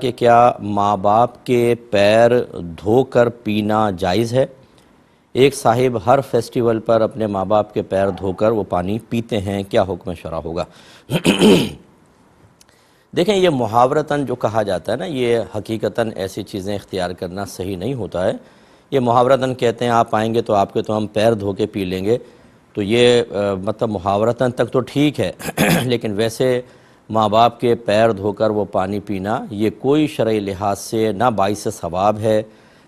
کہ کیا ماں باپ کے پیر دھو کر پینا جائز ہے؟ ایک صاحب ہر فیسٹیول پر اپنے ماں باپ کے پیر دھو کر وہ پانی پیتے ہیں، کیا حکم شرع ہوگا؟ دیکھیں، یہ محاورتاً جو کہا جاتا ہے نا، یہ حقیقتاً ایسی چیزیں اختیار کرنا صحیح نہیں ہوتا ہے۔ یہ محاورتاً کہتے ہیں آپ آئیں گے تو آپ کے تو ہم پیر دھو کے پی لیں گے، تو یہ مطلب محاورتاً تک تو ٹھیک ہے لیکن ویسے ماں باپ کے پیر دھو کر وہ پانی پینا یہ کوئی شرعی لحاظ سے نہ باعث ثواب ہے،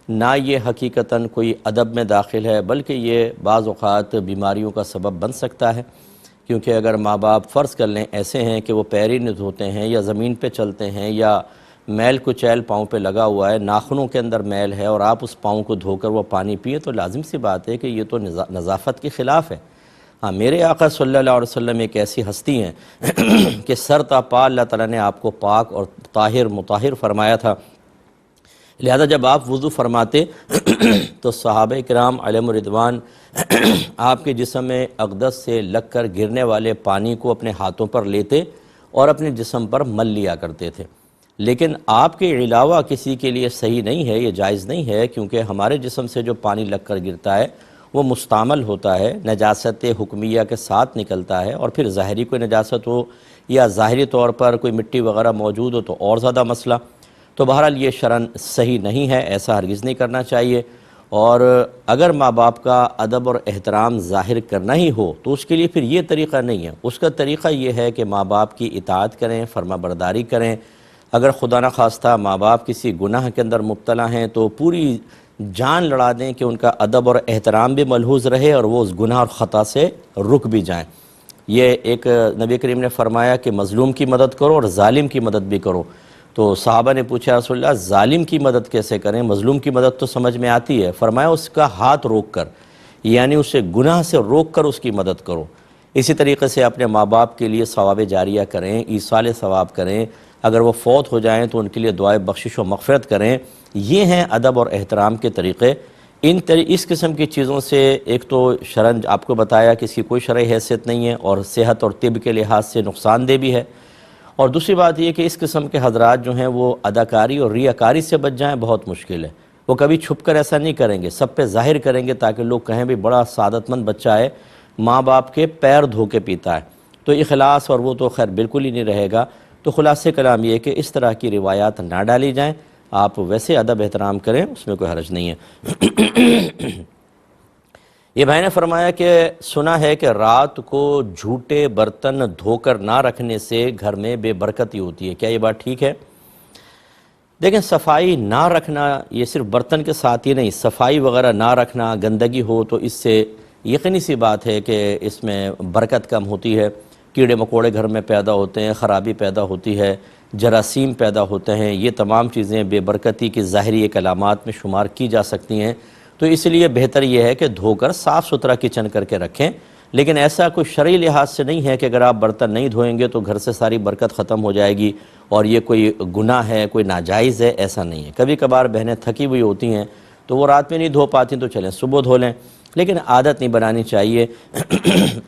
نہ یہ حقیقتاً کوئی ادب میں داخل ہے، بلکہ یہ بعض اوقات بیماریوں کا سبب بن سکتا ہے۔ کیونکہ اگر ماں باپ فرض کر لیں ایسے ہیں کہ وہ پیر ہی نہیں دھوتے ہیں یا زمین پہ چلتے ہیں یا میل کچیل پاؤں پہ لگا ہوا ہے، ناخنوں کے اندر میل ہے اور آپ اس پاؤں کو دھو کر وہ پانی پیے، تو لازم سی بات ہے کہ یہ تو نظافت کے خلاف ہے۔ ہاں، میرے آقا صلی اللہ علیہ وسلم ایک ایسی ہستی ہیں کہ سر تا پا اللہ تعالیٰ نے آپ کو پاک اور طاہر مطہر فرمایا تھا، لہذا جب آپ وضو فرماتے تو صحابہ کرام علیہم الرضوان آپ کے جسم میں اقدس سے لگ کر گرنے والے پانی کو اپنے ہاتھوں پر لیتے اور اپنے جسم پر مل لیا کرتے تھے۔ لیکن آپ کے علاوہ کسی کے لیے صحیح نہیں ہے، یہ جائز نہیں ہے، کیونکہ ہمارے جسم سے جو پانی لگ کر گرتا ہے وہ مستعمل ہوتا ہے، نجاست حکمیہ کے ساتھ نکلتا ہے، اور پھر ظاہری کوئی نجاست ہو یا ظاہری طور پر کوئی مٹی وغیرہ موجود ہو تو اور زیادہ مسئلہ۔ تو بہرحال یہ شرعاً صحیح نہیں ہے، ایسا ہرگز نہیں کرنا چاہیے۔ اور اگر ماں باپ کا ادب اور احترام ظاہر کرنا ہی ہو تو اس کے لیے پھر یہ طریقہ نہیں ہے، اس کا طریقہ یہ ہے کہ ماں باپ کی اطاعت کریں، فرما برداری کریں۔ اگر خدا نخواستہ ماں باپ کسی گناہ کے اندر مبتلا ہیں تو پوری جان لڑا دیں کہ ان کا ادب اور احترام بھی ملحوظ رہے اور وہ اس گناہ اور خطا سے رک بھی جائیں۔ یہ ایک نبی کریم نے فرمایا کہ مظلوم کی مدد کرو اور ظالم کی مدد بھی کرو۔ تو صحابہ نے پوچھا رسول اللہ ظالم کی مدد کیسے کریں؟ مظلوم کی مدد تو سمجھ میں آتی ہے۔ فرمایا اس کا ہاتھ روک کر، یعنی اسے گناہ سے روک کر اس کی مدد کرو۔ اسی طریقے سے اپنے ماں باپ کے لیے ثواب جاریہ کریں، ایصال ثواب کریں، اگر وہ فوت ہو جائیں تو ان کے لیے دعائے بخشش و مغفرت کریں۔ یہ ہیں ادب اور احترام کے طریقے۔ اس قسم کی چیزوں سے ایک تو شرعاً آپ کو بتایا کہ اس کی کوئی شرعی حیثیت نہیں ہے اور صحت اور طب کے لحاظ سے نقصان دہ بھی ہے، اور دوسری بات یہ کہ اس قسم کے حضرات جو ہیں وہ اداکاری اور ریاکاری سے بچ جائیں بہت مشکل ہے۔ وہ کبھی چھپ کر ایسا نہیں کریں گے، سب پہ ظاہر کریں گے تاکہ لوگ کہیں بھی بڑا سعادت مند بچہ ہے، ماں باپ کے پیر دھو کے پیتا ہے، تو اخلاص اور وہ تو خیر بالکل ہی نہیں رہے گا۔ تو خلاصے کلام یہ کہ اس طرح کی روایات نہ ڈالی جائیں، آپ ویسے ادب احترام کریں، اس میں کوئی حرج نہیں ہے۔ یہ بھائی نے فرمایا کہ سنا ہے کہ رات کو جھوٹے برتن دھو کر نہ رکھنے سے گھر میں بے برکتی ہوتی ہے، کیا یہ بات ٹھیک ہے؟ دیکھیں، صفائی نہ رکھنا یہ صرف برتن کے ساتھ ہی نہیں، صفائی وغیرہ نہ رکھنا، گندگی ہو تو اس سے یقینی سی بات ہے کہ اس میں برکت کم ہوتی ہے، کیڑے مکوڑے گھر میں پیدا ہوتے ہیں، خرابی پیدا ہوتی ہے، جراثیم پیدا ہوتے ہیں، یہ تمام چیزیں بے برکتی کی ظاہری ایک علامات میں شمار کی جا سکتی ہیں۔ تو اس لیے بہتر یہ ہے کہ دھو کر صاف ستھرا کچن کر کے رکھیں، لیکن ایسا کوئی شرعی لحاظ سے نہیں ہے کہ اگر آپ برتن نہیں دھوئیں گے تو گھر سے ساری برکت ختم ہو جائے گی اور یہ کوئی گناہ ہے، کوئی ناجائز ہے، ایسا نہیں ہے۔ کبھی کبھار بہنیں تھکی ہوئی ہوتی ہیں تو وہ رات میں نہیں دھو پاتی تو چلیں صبح دھو لیں، لیکن عادت نہیں بنانی چاہیے۔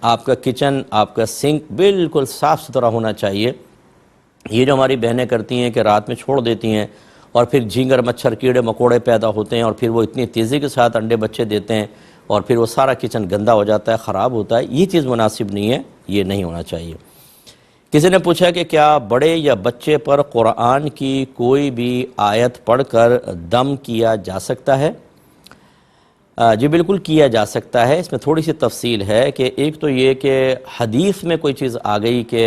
آپ کا کچن، آپ کا سنک بالکل صاف ستھرا ہونا چاہیے۔ یہ جو ہماری بہنیں کرتی ہیں کہ رات میں چھوڑ دیتی ہیں اور پھر جھینگر مچھر کیڑے مکوڑے پیدا ہوتے ہیں اور پھر وہ اتنی تیزی کے ساتھ انڈے بچے دیتے ہیں اور پھر وہ سارا کچن گندا ہو جاتا ہے، خراب ہوتا ہے، یہ چیز مناسب نہیں ہے، یہ نہیں ہونا چاہیے۔ کسی نے پوچھا کہ کیا بڑے یا بچے پر قرآن کی کوئی بھی آیت پڑھ کر دم کیا جا سکتا ہے؟ جی بالکل کیا جا سکتا ہے۔ اس میں تھوڑی سی تفصیل ہے کہ ایک تو یہ کہ حدیث میں کوئی چیز آ گئی کہ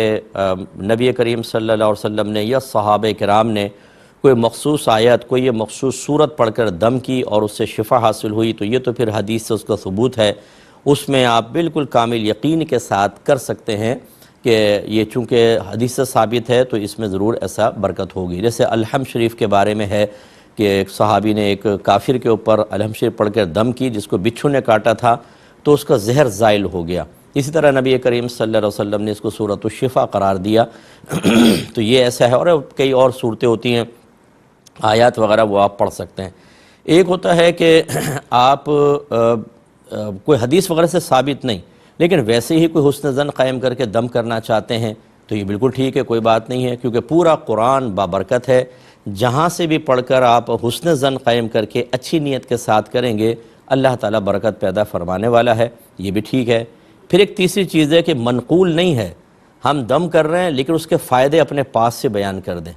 نبی کریم صلی اللہ علیہ وسلم نے یا صحابہ کرام نے کوئی مخصوص آیت، کوئی یہ مخصوص صورت پڑھ کر دم کی اور اس سے شفا حاصل ہوئی، تو یہ تو پھر حدیث سے اس کا ثبوت ہے، اس میں آپ بالکل کامل یقین کے ساتھ کر سکتے ہیں کہ یہ چونکہ حدیث سے ثابت ہے تو اس میں ضرور ایسا برکت ہوگی۔ جیسے الحم شریف کے بارے میں ہے کہ ایک صحابی نے ایک کافر کے اوپر الحم شریف پڑھ کر دم کی، جس کو بچھو نے کاٹا تھا تو اس کا زہر زائل ہو گیا۔ اسی طرح نبی کریم صلی اللہ علیہ وسلم نے اس کو سورۃ الشفا قرار دیا۔ تو یہ ایسا ہے، اور کئی اور صورتیں ہوتی ہیں، آیات وغیرہ وہ آپ پڑھ سکتے ہیں۔ ایک ہوتا ہے کہ آپ کوئی حدیث وغیرہ سے ثابت نہیں، لیکن ویسے ہی کوئی حسن ظن قائم کر کے دم کرنا چاہتے ہیں تو یہ بالکل ٹھیک ہے، کوئی بات نہیں ہے، کیونکہ پورا قرآن بابرکت ہے۔ جہاں سے بھی پڑھ کر آپ حسن ظن قائم کر کے اچھی نیت کے ساتھ کریں گے، اللہ تعالیٰ برکت پیدا فرمانے والا ہے، یہ بھی ٹھیک ہے۔ پھر ایک تیسری چیز ہے کہ منقول نہیں ہے، ہم دم کر رہے ہیں لیکن اس کے فائدے اپنے پاس سے بیان کر دیں۔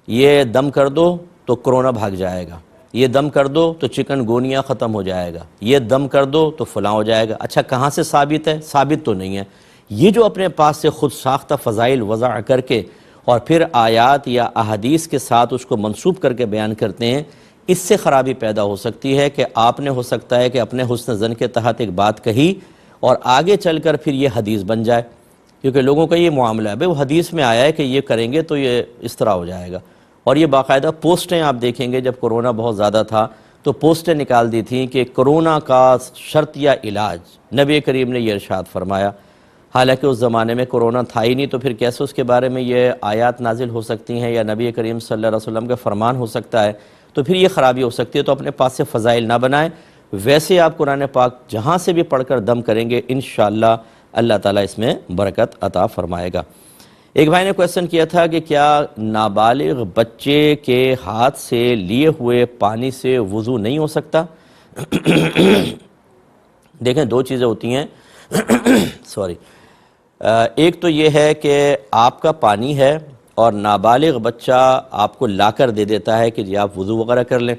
یہ دم کر دو تو کرونا بھاگ جائے گا، یہ دم کر دو تو چکن گونیا ختم ہو جائے گا، یہ دم کر دو تو فلاں ہو جائے گا۔ اچھا کہاں سے ثابت ہے؟ ثابت تو نہیں ہے۔ یہ جو اپنے پاس سے خود ساختہ فضائل وضع کر کے اور پھر آیات یا احادیث کے ساتھ اس کو منسوب کر کے بیان کرتے ہیں، اس سے خرابی پیدا ہو سکتی ہے کہ آپ نے ہو سکتا ہے کہ اپنے حسن ظن کے تحت ایک بات کہی اور آگے چل کر پھر یہ حدیث بن جائے، کیونکہ لوگوں کا یہ معاملہ ہے، وہ حدیث میں آیا ہے کہ یہ کریں گے تو یہ اس طرح ہو جائے گا۔ اور یہ باقاعدہ پوسٹیں آپ دیکھیں گے، جب کرونا بہت زیادہ تھا تو پوسٹیں نکال دی تھیں کہ کرونا کا شرط یا علاج، نبی کریم نے یہ ارشاد فرمایا۔ حالانکہ اس زمانے میں کرونا تھا ہی نہیں، تو پھر کیسے اس کے بارے میں یہ آیات نازل ہو سکتی ہیں یا نبی کریم صلی اللہ علیہ وسلم کا فرمان ہو سکتا ہے؟ تو پھر یہ خرابی ہو سکتی ہے۔ تو اپنے پاس سے فضائل نہ بنائیں، ویسے آپ قرآن پاک جہاں سے بھی پڑھ کر دم کریں گے انشاءاللہ اللہ تعالیٰ اس میں برکت عطا فرمائے گا۔ ایک بھائی نے کویسچن کیا تھا کہ کیا نابالغ بچے کے ہاتھ سے لیے ہوئے پانی سے وضو نہیں ہو سکتا؟ دیکھیں دو چیزیں ہوتی ہیں سوری، ایک تو یہ ہے کہ آپ کا پانی ہے اور نابالغ بچہ آپ کو لا کر دے دیتا ہے کہ جی آپ وضو وغیرہ کر لیں،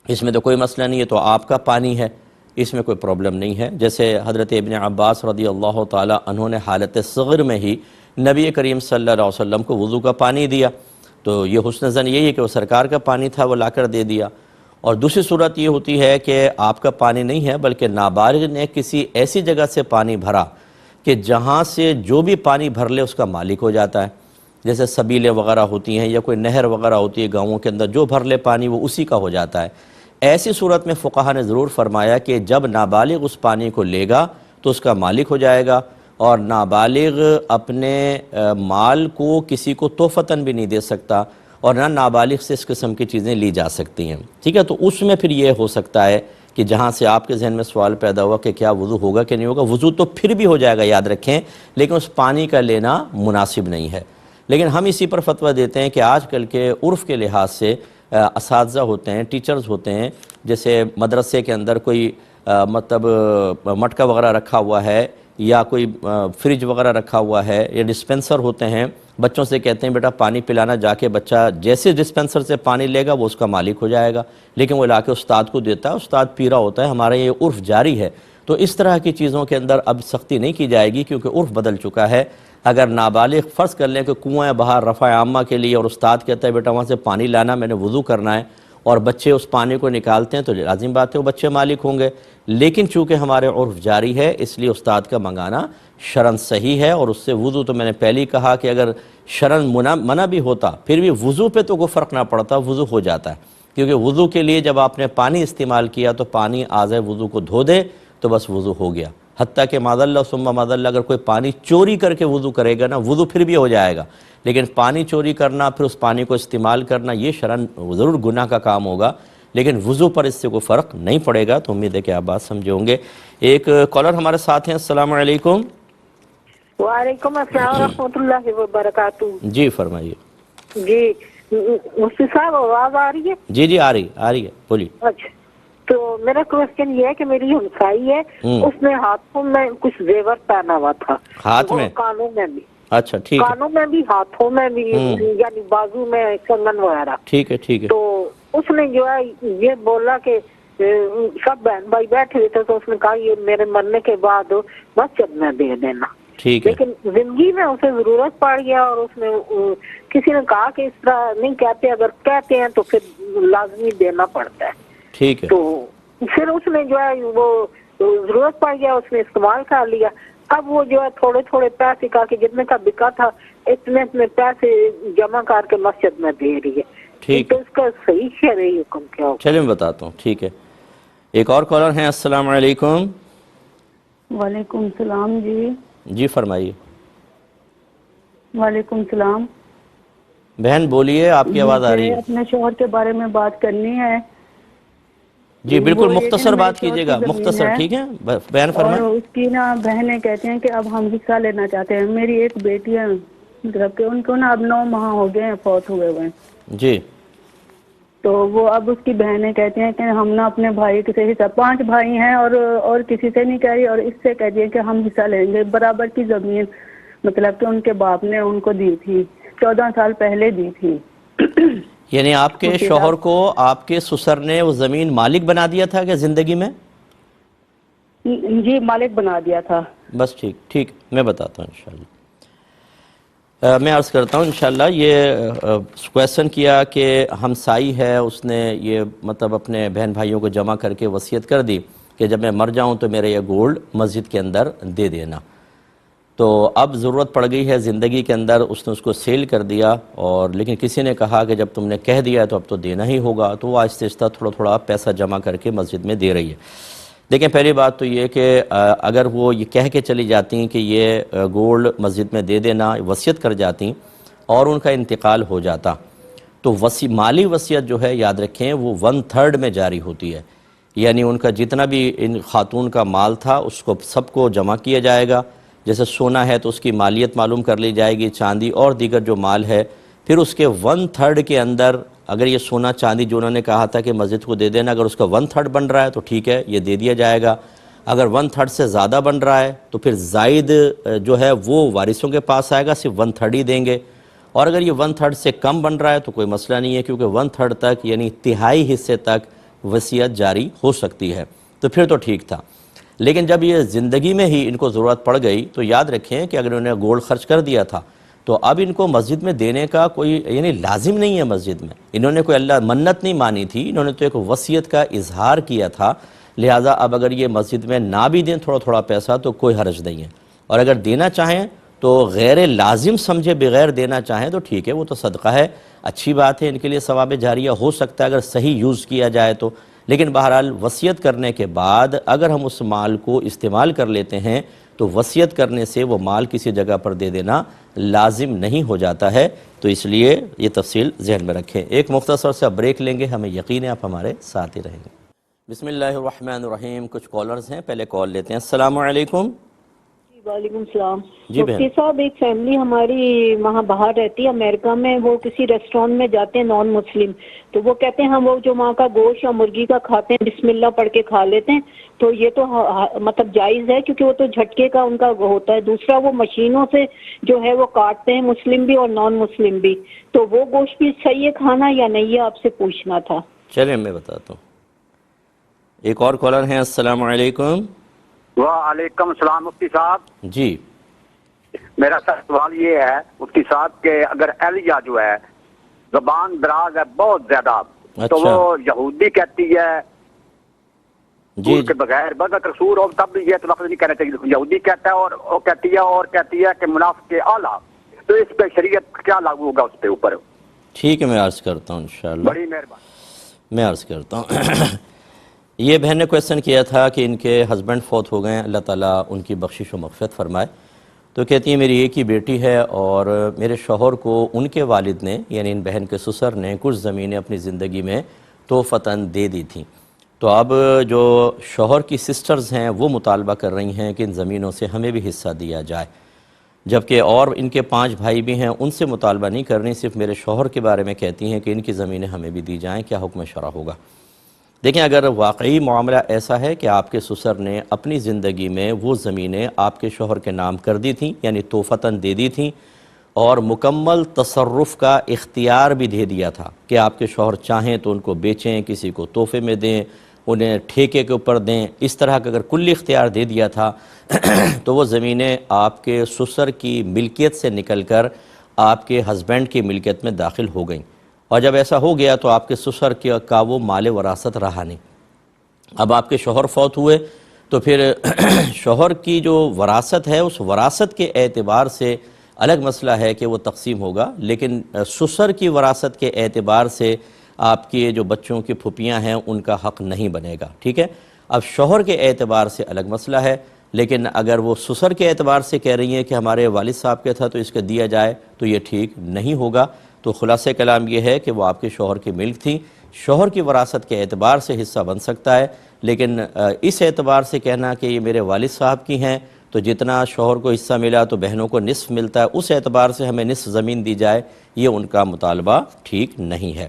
اس میں تو کوئی مسئلہ نہیں ہے، تو آپ کا پانی ہے، اس میں کوئی پرابلم نہیں ہے۔ جیسے حضرت ابن عباس رضی اللہ تعالی عنہ نے حالت صغر میں ہی نبی کریم صلی اللہ علیہ وسلم کو وضو کا پانی دیا، تو یہ حسن ظن یہی ہے کہ وہ سرکار کا پانی تھا، وہ لا کر دے دیا۔ اور دوسری صورت یہ ہوتی ہے کہ آپ کا پانی نہیں ہے بلکہ نابالغ نے کسی ایسی جگہ سے پانی بھرا کہ جہاں سے جو بھی پانی بھر لے اس کا مالک ہو جاتا ہے، جیسے سبیلیں وغیرہ ہوتی ہیں یا کوئی نہر وغیرہ ہوتی ہے گاؤں کے اندر، جو بھر لے پانی وہ اسی کا ہو جاتا ہے۔ ایسی صورت میں فقہا نے ضرور فرمایا کہ جب نابالغ اس پانی کو لے گا تو اس کا مالک ہو جائے گا، اور نابالغ اپنے مال کو کسی کو تحفتاً بھی نہیں دے سکتا، اور نہ نابالغ سے اس قسم کی چیزیں لی جا سکتی ہیں، ٹھیک ہے؟ تو اس میں پھر یہ ہو سکتا ہے کہ جہاں سے آپ کے ذہن میں سوال پیدا ہوا کہ کیا وضو ہوگا کہ نہیں ہوگا، وضو تو پھر بھی ہو جائے گا، یاد رکھیں، لیکن اس پانی کا لینا مناسب نہیں ہے۔ لیکن ہم اسی پر فتویٰ دیتے ہیں کہ آج کل کے عرف کے لحاظ سے اساتذہ ہوتے ہیں، ٹیچرز ہوتے ہیں، جیسے مدرسے کے اندر کوئی مطلب مٹکا وغیرہ رکھا ہوا ہے یا کوئی فریج وغیرہ رکھا ہوا ہے یا ڈسپنسر ہوتے ہیں، بچوں سے کہتے ہیں بیٹا پانی پلانا، جا کے بچہ جیسے ڈسپنسر سے پانی لے گا وہ اس کا مالک ہو جائے گا، لیکن وہ لا کے استاد کو دیتا ہے، استاد پی رہا ہوتا ہے، ہمارا یہ عرف جاری ہے۔ تو اس طرح کی چیزوں کے اندر اب سختی نہیں کی جائے گی کیونکہ عرف بدل چکا ہے۔ اگر نابالغ فرض کر لیں کہ کنویں باہر رفع عامہ کے لیے اور استاد کہتا ہے بیٹا وہاں سے پانی لانا، میں نے وضو کرنا ہے، اور بچے اس پانی کو نکالتے ہیں تو لازم بات ہے وہ بچے مالک ہوں گے، لیکن چونکہ ہمارے عرف جاری ہے اس لیے استاد کا منگانا شرعاً صحیح ہے۔ اور اس سے وضو تو میں نے پہلے ہی کہا کہ اگر شرعاً منع بھی ہوتا پھر بھی وضو پہ تو کوئی فرق نہ پڑتا، وضو ہو جاتا ہے، کیونکہ وضو کے لیے جب آپ نے پانی استعمال کیا تو پانی اعضائے وضو کو دھو دے تو بس وضو ہو گیا۔ حتیٰ کہ معاذ ثم معاذ اللہ اگر کوئی پانی چوری کر کے وضو کرے گا نا، وضو پھر بھی ہو جائے گا، لیکن پانی چوری کرنا پھر اس پانی کو استعمال کرنا یہ شرعاً ضرور گناہ کا کام ہوگا، لیکن وضو پر اس سے کوئی فرق نہیں پڑے گا۔ تو امید ہے کہ آپ بات سمجھے ہوں گے۔ ایک کالر ہمارے ساتھ ہیں، السلام علیکم۔ وعلیکم السلام ورحمۃ اللہ وبرکاتہ۔ جی فرمائیے۔ جی مفتی صاحب آواز آ رہی ہے؟ جی جی آ رہی ہے، بولیے۔ اچھا، تو میرا کوشچن یہ ہے کہ میری ہمسائی ہے، اس نے ہاتھوں میں کچھ زیور پہنا ہوا تھا، ہاتھ میں؟ کانوں میں بھی۔ اچھا ٹھیک ہے، کانوں میں بھی، ہاتھوں میں بھی، یعنی بازو میں کنگن وغیرہ۔ ٹھیک ہے ٹھیک ہے۔ تو اس نے جو ہے یہ بولا کہ سب بہن بھائی بیٹھے ہوئے تھے تو اس نے کہا یہ میرے مرنے کے بعد مسجد میں دے دینا، ٹھیک ہے۔ لیکن زندگی میں اسے ضرورت پڑ گیا اور اس نے کسی نے کہا کہ اس طرح نہیں کہتے، اگر کہتے ہیں تو پھر لازمی دینا پڑتا ہے۔ ٹھیک ہے۔ تو پھر اس نے جو ہے وہ ضرورت پڑ گیا، اس نے استعمال کر لیا، اب وہ جو ہے تھوڑے تھوڑے پیسے کا کہ جتنے کا بکا تھا اتنے اتنے پیسے جمع کر کے مسجد میں دے رہی ہے۔ ٹھیک، تو اس کا صحیح شرعی حکم کیا ہوگا؟ چلیں میں بتاتا ہوں، ٹھیک ہے۔ ایک اور کالر ہیں، السلام علیکم۔ وعلیکم السلام۔ جی فرمائیے۔ وعلیکم السلام۔ بہن بولیے، آپ کی آواز آ رہی ہے۔ اپنے شوہر کے بارے میں بات کرنی ہے۔ جی بالکل مختصر بات کیجیے گا، مختصر، ٹھیک ہے بہن فرمائیں۔ اور اس کی نا بہنیں کہتے ہیں کہ اب ہم حصہ لینا چاہتے ہیں۔ میری ایک بیٹی ہے، مطلب کہ ان کو نا اب 9 ماہ ہو گئے ہیں فوت ہوئے ہوئے ہیں۔ جی تو وہ اب اس کی بہنیں کہتی ہیں کہ ہم نا اپنے بھائی سے حصہ، 5 بھائی ہیں اور کسی سے نہیں کہہ رہی، اور اس سے کہتی ہے کہ ہم حصہ لیں گے برابر کی زمین، مطلب کہ ان کے باپ نے ان کو دی تھی، 14 سال پہلے دی تھی۔ یعنی آپ کے اس کے شوہر ساتھ کو آپ کے سسر نے وہ زمین مالک بنا دیا تھا کہ زندگی میں؟ جی مالک بنا دیا تھا۔ بس ٹھیک میں بتاتا ہوں انشاءاللہ۔ میں عرض کرتا ہوں انشاءاللہ، یہ کویسچن کیا کہ ہمسائی ہے، اس نے یہ مطلب اپنے بہن بھائیوں کو جمع کر کے وصیت کر دی کہ جب میں مر جاؤں تو میرے یہ گولڈ مسجد کے اندر دے دینا۔ تو اب ضرورت پڑ گئی ہے زندگی کے اندر، اس نے اس کو سیل کر دیا، اور لیکن کسی نے کہا کہ جب تم نے کہہ دیا تو اب تو دینا ہی ہوگا، تو وہ آہستہ آہستہ تھوڑا تھوڑا پیسہ جمع کر کے مسجد میں دے رہی ہے۔ دیکھیں پہلی بات تو یہ کہ اگر وہ یہ کہہ کے چلی جاتی کہ یہ گولڈ مسجد میں دے دینا، وصیت کر جاتی اور ان کا انتقال ہو جاتا، تو مالی وصیت جو ہے یاد رکھیں وہ 1/3 میں جاری ہوتی ہے، یعنی ان کا جتنا بھی ان خاتون کا مال تھا اس کو سب کو جمع کیا جائے گا۔ جیسے سونا ہے تو اس کی مالیت معلوم کر لی جائے گی، چاندی اور دیگر جو مال ہے، پھر اس کے 1/3 کے اندر اگر یہ سونا چاندی جو انہوں نے کہا تھا کہ مسجد کو دے دینا، اگر اس کا 1/3 بن رہا ہے تو ٹھیک ہے، یہ دے دیا جائے گا۔ اگر 1/3 سے زیادہ بن رہا ہے تو پھر زائد جو ہے وہ وارثوں کے پاس آئے گا، صرف 1/3 ہی دیں گے۔ اور اگر یہ 1/3 سے کم بن رہا ہے تو کوئی مسئلہ نہیں ہے، کیونکہ 1/3 تک یعنی تہائی حصے تک وصیت جاری ہو سکتی ہے، تو پھر تو ٹھیک تھا۔ لیکن جب یہ زندگی میں ہی ان کو ضرورت پڑ گئی تو یاد رکھیں کہ اگر انہوں نے گولڈ خرچ کر دیا تھا تو اب ان کو مسجد میں دینے کا کوئی یعنی لازم نہیں ہے مسجد میں، انہوں نے کوئی اللہ منت نہیں مانی تھی، انہوں نے تو ایک وصیت کا اظہار کیا تھا، لہٰذا اب اگر یہ مسجد میں نہ بھی دیں تھوڑا تھوڑا پیسہ تو کوئی حرج نہیں ہے، اور اگر دینا چاہیں تو غیر لازم سمجھے بغیر دینا چاہیں تو ٹھیک ہے، وہ تو صدقہ ہے، اچھی بات ہے، ان کے لیے ثواب جاریہ ہو سکتا ہے اگر صحیح یوز کیا جائے تو۔ لیکن بہرحال وصیت کرنے کے بعد اگر ہم اس مال کو استعمال کر لیتے ہیں تو وصیت کرنے سے وہ مال کسی جگہ پر دے دینا لازم نہیں ہو جاتا ہے، تو اس لیے یہ تفصیل ذہن میں رکھیں۔ ایک مختصر سا بریک لیں گے، ہمیں یقین ہے آپ ہمارے ساتھ ہی رہیں گے۔ بسم اللہ الرحمن الرحیم، کچھ کالرز ہیں، پہلے کال لیتے ہیں۔ السلام علیکم۔ وعلیکم السلام۔ جی بہن۔ مفتی صاحب، ایک فیملی ہماری وہاں باہر رہتی ہے امریکہ میں، وہ کسی ریسٹورینٹ میں جاتے ہیں نان مسلم، تو وہ کہتے ہیں ہم وہ جو وہاں کا گوشت یا مرغی کا کھاتے ہیں بسم اللہ پڑھ کے کھا لیتے ہیں، تو یہ تو مطلب جائز ہے کیونکہ وہ تو جھٹکے کا ان کا ہوتا ہے۔ دوسرا وہ مشینوں سے جو ہے وہ کاٹتے ہیں مسلم بھی اور نان مسلم بھی، تو وہ گوشت بھی صحیح ہے کھانا یا نہیں، یہ آپ سے پوچھنا تھا۔ چلیں میں بتاتا ہوں۔ ایک اور کالر ہیں۔ السلام علیکم۔ وعلیکم السلام مفتی صاحب۔ جی میرا سوال یہ ہے مفتی صاحب کہ اگر اہلیہ جو ہے زبان دراز ہے بہت زیادہ، تو اچھا۔ وہ یہودی کہتی ہے جی کے بغیر بغیر قصور ہو تب بھی یہ تو وقت نہیں کہنا چاہیے، یہودی کہتا ہے اور وہ کہتی ہے کہ منافق اعلیٰ، تو اس پہ شریعت کیا لاگو ہوگا اس پہ اوپر؟ ٹھیک ہے، میں عرض کرتا ہوں انشاءاللہ۔ بڑی مہربانی۔ میں عرض کرتا ہوں۔ یہ بہن نے کویسچن کیا تھا کہ ان کے ہسبینڈ فوت ہو گئے ہیں، اللہ تعالیٰ ان کی بخشش و مغفرت فرمائے۔ تو کہتی ہیں میری ایک ہی بیٹی ہے اور میرے شوہر کو ان کے والد نے یعنی ان بہن کے سسر نے کچھ زمینیں اپنی زندگی میں تحفتاً دے دی تھیں، تو اب جو شوہر کی سسٹرز ہیں وہ مطالبہ کر رہی ہیں کہ ان زمینوں سے ہمیں بھی حصہ دیا جائے، جبکہ اور ان کے 5 بھائی بھی ہیں، ان سے مطالبہ نہیں کر رہی، صرف میرے شوہر کے بارے میں کہتی ہیں کہ ان کی زمینیں ہمیں بھی دی جائیں، کیا حکم شرع ہوگا؟ دیکھیں اگر واقعی معاملہ ایسا ہے کہ آپ کے سسر نے اپنی زندگی میں وہ زمینیں آپ کے شوہر کے نام کر دی تھیں یعنی تحفتاً دے دی تھیں اور مکمل تصرف کا اختیار بھی دے دیا تھا کہ آپ کے شوہر چاہیں تو ان کو بیچیں، کسی کو تحفے میں دیں، انہیں ٹھیکے کے اوپر دیں، اس طرح کا اگر کلی اختیار دے دیا تھا تو وہ زمینیں آپ کے سسر کی ملکیت سے نکل کر آپ کے ہسبینڈ کی ملکیت میں داخل ہو گئیں، اور جب ایسا ہو گیا تو آپ کے سسر کا وہ مال وراثت رہا نہیں۔ اب آپ کے شوہر فوت ہوئے تو پھر شوہر کی جو وراثت ہے اس وراثت کے اعتبار سے الگ مسئلہ ہے کہ وہ تقسیم ہوگا، لیکن سسر کی وراثت کے اعتبار سے آپ کے جو بچوں کی پھپھیاں ہیں ان کا حق نہیں بنے گا، ٹھیک ہے؟ اب شوہر کے اعتبار سے الگ مسئلہ ہے، لیکن اگر وہ سسر کے اعتبار سے کہہ رہی ہیں کہ ہمارے والد صاحب کے تھا تو اس کا دیا جائے تو یہ ٹھیک نہیں ہوگا۔ تو خلاصہ کلام یہ ہے کہ وہ آپ کے شوہر کی ملک تھی، شوہر کی وراثت کے اعتبار سے حصہ بن سکتا ہے، لیکن اس اعتبار سے کہنا کہ یہ میرے والد صاحب کی ہیں تو جتنا شوہر کو حصہ ملا تو بہنوں کو نصف ملتا ہے، اس اعتبار سے ہمیں نصف زمین دی جائے، یہ ان کا مطالبہ ٹھیک نہیں ہے۔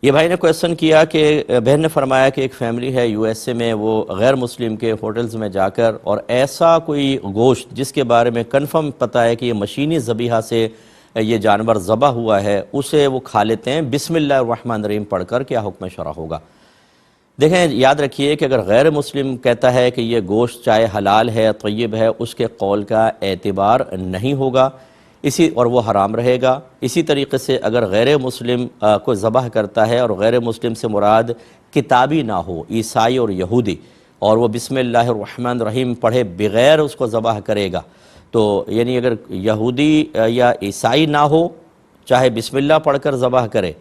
یہ بھائی نے کویسچن کیا کہ بہن نے فرمایا کہ ایک فیملی ہے USA میں، وہ غیر مسلم کے ہوٹلز میں جا کر اور ایسا کوئی گوشت جس کے بارے میں کنفرم پتہ ہے کہ یہ مشینی ذبیحہ سے یہ جانور ذبح ہوا ہے، اسے وہ کھا لیتے ہیں بسم اللہ الرحمن الرحیم پڑھ کر، کیا حکم شرع ہوگا؟ دیکھیں، یاد رکھیے کہ اگر غیر مسلم کہتا ہے کہ یہ گوشت چاہے حلال ہے طیب ہے، اس کے قول کا اعتبار نہیں ہوگا، اور وہ حرام رہے گا۔ اسی طریقے سے اگر غیر مسلم کو ذبح کرتا ہے اور غیر مسلم سے مراد کتابی نہ ہو، عیسائی اور یہودی، اور وہ بسم اللہ الرحمن الرحیم پڑھے بغیر اس کو ذبح کرے گا، تو یعنی اگر یہودی یا عیسائی نہ ہو، چاہے بسم اللہ پڑھ کر ذبح کرے،